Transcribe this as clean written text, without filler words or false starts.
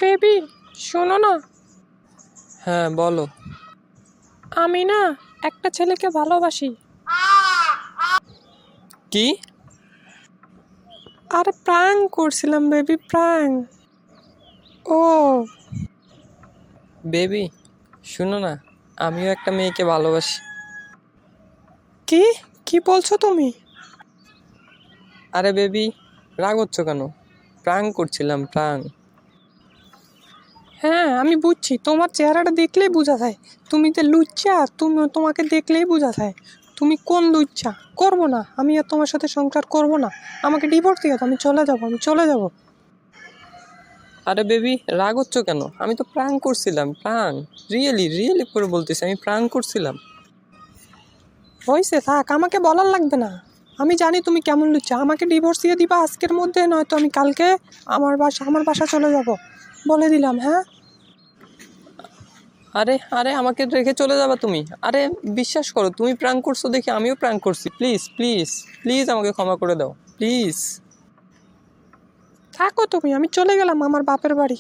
Baby, শোনো না। হ্যাঁ বলো। আমি না একটা ছেলেকে ভালোবাসি। কি? আর প্র্যাঙ্ক করছিলাম বেবি, প্র্যাঙ্ক। ও বেবি শুনো না, আমিও একটা মেয়েকে ভালোবাসি। কি কি বলছো তুমি? আরে বেবি, রাগ হচ্ছ কেন? প্রাঙ্ক করছিলাম, প্রাঙ্ক। হ্যাঁ আমি বুঝছি, তোমার চেহারাটা দেখলেই বোঝা যায় তুমি যে লুচ্চা। তোমাকে দেখলেই বোঝা যায় তুমি কোন লুচ্চা। করবো না, আমি আর তোমার সাথে সংসার করবো না। আমাকে ডিভোর্স দিয়ে দাও, আমি চলে যাবো, আমি চলে যাবো। আরে বেবি, রাগ হচ্ছ কেন? আমি তো প্রাঙ্ক করছিলাম, প্রাঙ্ক। রিয়েলি রিয়েলি করে বলতেছি, আমি প্রাঙ্ক করছিলাম। হয়েছে, থাক, আমাকে বলার লাগবে না। আমি জানি তুমি কেমন লুচ্চা। আমাকে ডিভোর্স দিয়ে দিবা আজকের মধ্যে, নয়তো আমি কালকে আমার বাসা চলে যাব, বলে দিলাম। হ্যাঁ আরে আরে আমাকে রেখে চলে যাবা তুমি? আরে বিশ্বাস করো, তুমি প্রাঙ্ক করছো দেখে আমিও প্রাঙ্ক করছি। প্লিজ প্লিজ প্লিজ আমাকে ক্ষমা করে দাও, প্লিজ। থাকো তুমি, আমি চলে গেলাম আমার বাপের বাড়ি।